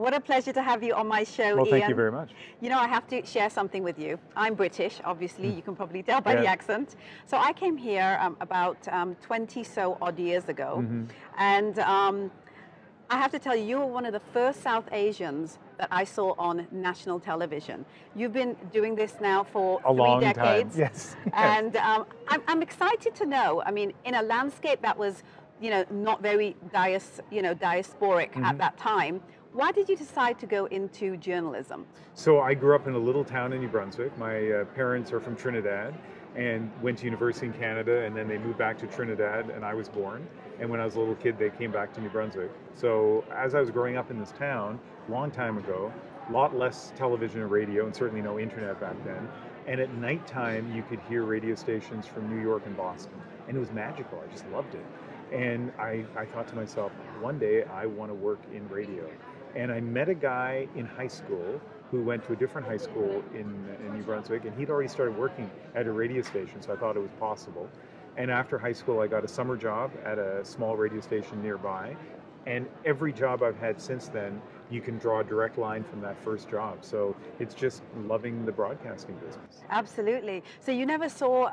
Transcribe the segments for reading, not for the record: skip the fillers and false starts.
What a pleasure to have you on my show, Well, Ian. thank you very much. You know, I have to share something with you. I'm British, obviously. You can probably tell by the accent. So I came here about 20 so odd years ago. And I have to tell you, you were one of the first South Asians that I saw on national television. You've been doing this now for A long 3 decades. time. Yes. And I'm excited to know, I mean, in a landscape that was, not very diasporic at that time, why did you decide to go into journalism? So I grew up in a little town in New Brunswick. My parents are from Trinidad and went to university in Canada, and then they moved back to Trinidad, and I was born. And when I was a little kid, they came back to New Brunswick. So as I was growing up in this town, a long time ago, a lot less television and radio, and certainly no internet back then. And at nighttime, you could hear radio stations from New York and Boston. And it was magical. I just loved it. And I thought to myself, one day I want to work in radio. And I met a guy in high school who went to a different high school in New Brunswick, and he'd already started working at a radio station, so I thought it was possible. And after high school, I got a summer job at a small radio station nearby. And every job I've had since then, you can draw a direct line from that first job. So it's just loving the broadcasting business. Absolutely. So you never saw,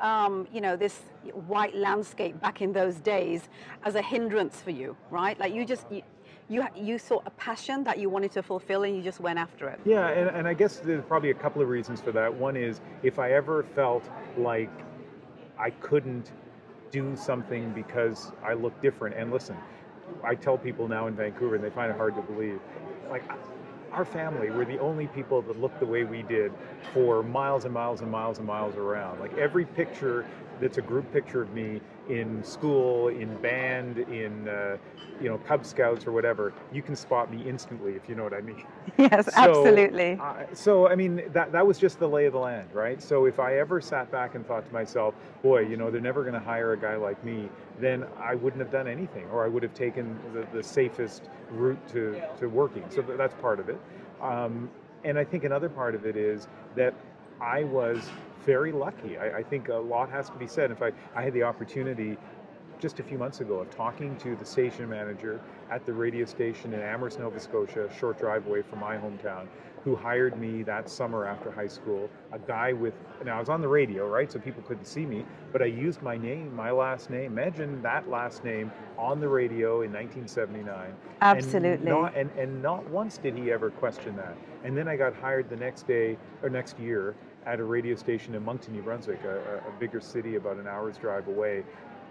this white landscape back in those days as a hindrance for you, right? Like you saw a passion that you wanted to fulfill and you just went after it. Yeah, and I guess there's probably a couple of reasons for that. One is if I ever felt like I couldn't do something because I look different, and listen, I tell people now in Vancouver, and they find it hard to believe, like our family, we're the only people that look the way we did for miles and miles and miles and miles around. Like every picture that's a group picture of me in school, in band, in Cub Scouts or whatever, you can spot me instantly, if you know what I mean. Yes, absolutely. So I mean, that was just the lay of the land, right? So if I ever sat back and thought to myself, boy, they're never going to hire a guy like me, then I wouldn't have done anything, or I would have taken the safest route to working. So that's part of it. And I think another part of it is that I was very lucky. I think a lot has to be said. In fact, I had the opportunity just a few months ago of talking to the station manager at the radio station in Amherst, Nova Scotia, a short drive away from my hometown, who hired me that summer after high school. A guy now I was on the radio, right? So people couldn't see me, but I used my name, my last name. Imagine that last name on the radio in 1979. Absolutely. And not once did he ever question that. And then I got hired the next year at a radio station in Moncton, New Brunswick, a bigger city about an hour's drive away.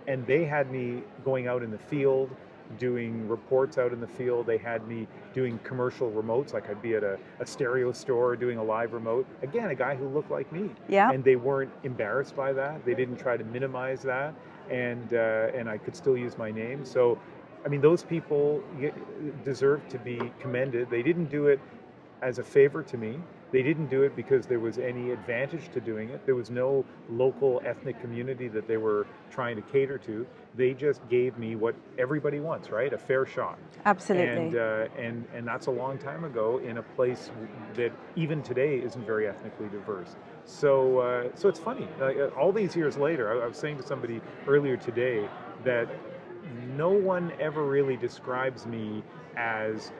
And they had me going out in the field, doing reports out in the field. They had me doing commercial remotes, like I'd be at a stereo store doing a live remote. Again, a guy who looked like me. Yeah. And they weren't embarrassed by that. They didn't try to minimize that. And I could still use my name. So, I mean, those people deserve to be commended. They didn't do it as a favor to me. They didn't do it because there was any advantage to doing it. There was no local ethnic community that they were trying to cater to. They just gave me what everybody wants, right? A fair shot. Absolutely. And that's a long time ago in a place that even today isn't very ethnically diverse. So it's funny. All these years later, I was saying to somebody earlier today that no one ever really describes me as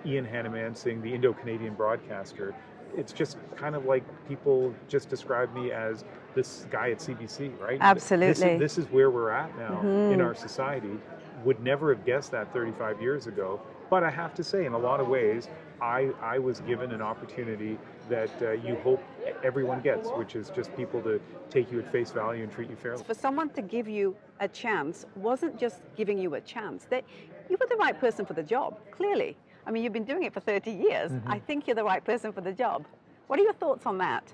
Ian Hanomansing, the Indo-Canadian broadcaster. It's just kind of like people just describe me as this guy at CBC, right? Absolutely. This is where we're at now in our society. Would never have guessed that 35 years ago. But I have to say, in a lot of ways, I was given an opportunity that you hope everyone gets, which is just people to take you at face value and treat you fairly. For someone to give you a chance wasn't just giving you a chance. You were the right person for the job, clearly. I mean, you've been doing it for 30 years. I think you're the right person for the job. What are your thoughts on that?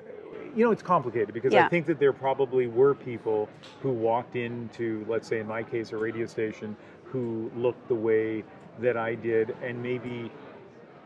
It's complicated because I think that there probably were people who walked into, let's say in my case, a radio station who looked the way that I did and maybe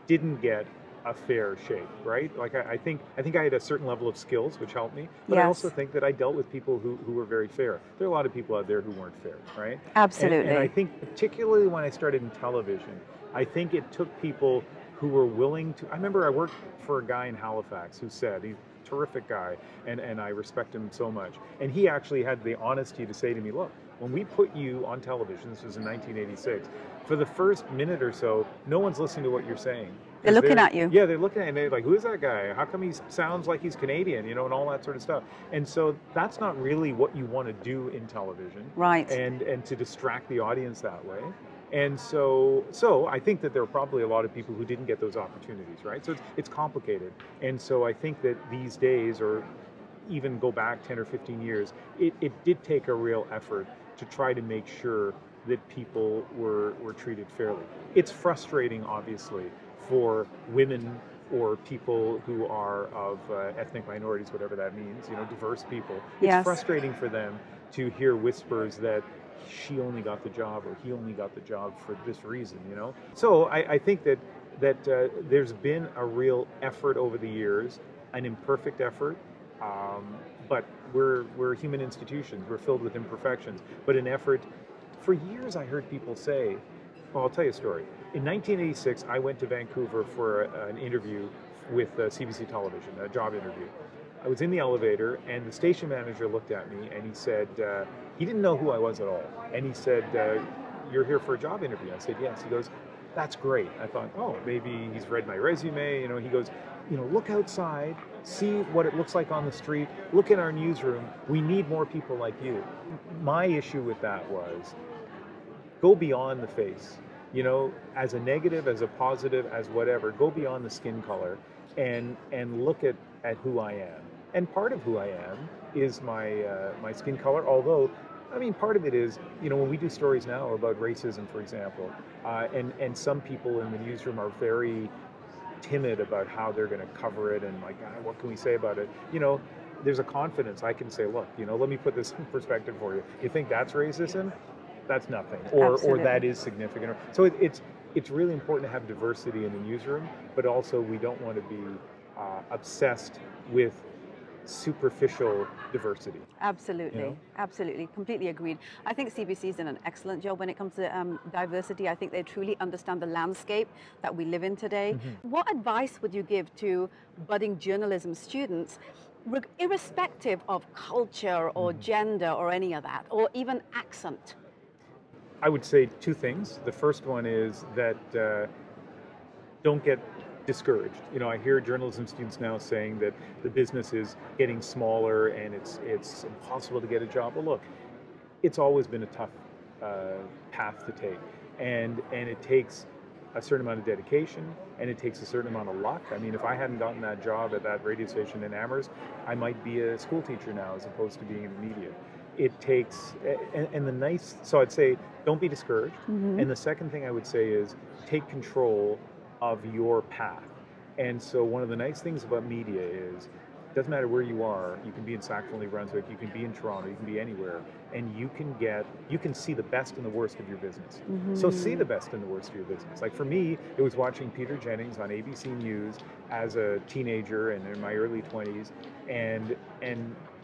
didn't get a fair shake, right? Like I think I had a certain level of skills which helped me, but I also think that I dealt with people who were very fair. There are a lot of people out there who weren't fair, right? Absolutely. And I think particularly when I started in television, I think it took people who were willing to. I remember I worked for a guy in Halifax who said, he's a terrific guy, and I respect him so much. And he actually had the honesty to say to me, look, when we put you on television, this was in 1986, for the first minute or so, no one's listening to what you're saying. They're looking at you. Yeah, they're looking at you and they're like, who is that guy? How come he sounds like he's Canadian, you know, and all that sort of stuff. And so that's not really what you want to do in television. Right. And to distract the audience that way. And so I think that there are probably a lot of people who didn't get those opportunities, right? So it's complicated. And so I think that these days, or even go back 10 or 15 years, it did take a real effort to try to make sure that people were treated fairly. It's frustrating, obviously, for women or people who are of ethnic minorities, whatever that means, you know, diverse people. It's frustrating for them to hear whispers that she only got the job or he only got the job for this reason, you know? So I think that there's been a real effort over the years, an imperfect effort, but we're human institutions. We're filled with imperfections. But an effort, for years I heard people say, well, I'll tell you a story. In 1986, I went to Vancouver for an interview with CBC Television, a job interview. I was in the elevator, and the station manager looked at me, and he said, he didn't know who I was at all. And he said, you're here for a job interview? I said, yes. He goes, that's great. I thought, oh, maybe he's read my resume. You know, he goes, you know, look outside, see what it looks like on the street, look in our newsroom. We need more people like you. My issue with that was, go beyond the face. You know, as a negative, as a positive, as whatever, go beyond the skin color and look at who I am. And part of who I am is my skin color, although, I mean, part of it is, you know, when we do stories now about racism, for example, and some people in the newsroom are very timid about how they're going to cover it and like, what can we say about it? You know, there's a confidence. I can say, look, you know, let me put this in perspective for you. You think that's racism? That's nothing, or that is significant. So it's really important to have diversity in the newsroom, but also we don't want to be obsessed with superficial diversity. Absolutely, you know? Absolutely, completely agreed. I think CBC is doing an excellent job when it comes to diversity. I think they truly understand the landscape that we live in today. Mm-hmm. What advice would you give to budding journalism students, irrespective of culture or gender or any of that, or even accent? I would say two things. The first one is that don't get discouraged. You know, I hear journalism students now saying that the business is getting smaller and it's impossible to get a job. Well, look, it's always been a tough path to take, and it takes a certain amount of dedication and it takes a certain amount of luck. I mean, if I hadn't gotten that job at that radio station in Amherst, I might be a school teacher now as opposed to being in the media. It takes, so I'd say, don't be discouraged. Mm-hmm. And the second thing I would say is take control of your path. And so one of the nice things about media is, it doesn't matter where you are, you can be in Sackville, New Brunswick, you can be in Toronto, you can be anywhere, and you can see the best and the worst of your business. Mm-hmm. So see the best and the worst of your business. Like for me, it was watching Peter Jennings on ABC News as a teenager and in my early 20s, and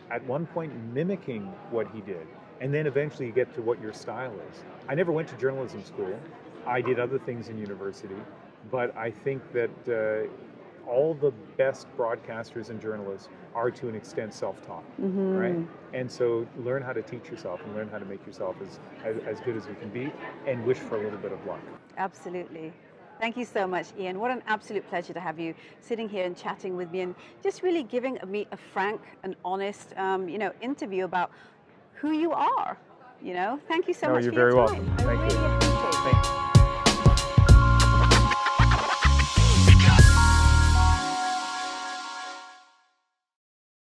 at one point mimicking what he did. And then eventually you get to what your style is. I never went to journalism school. I did other things in university, but I think that all the best broadcasters and journalists are to an extent self-taught, mm-hmm. right? And so learn how to teach yourself and learn how to make yourself as good as you can be, and wish for a little bit of luck. Absolutely. Thank you so much, Ian. What an absolute pleasure to have you sitting here and chatting with me and just really giving me a frank and honest, interview about who you are. You know, thank you so much for your time. You're very welcome. Thank you. Really appreciate it. Thank you.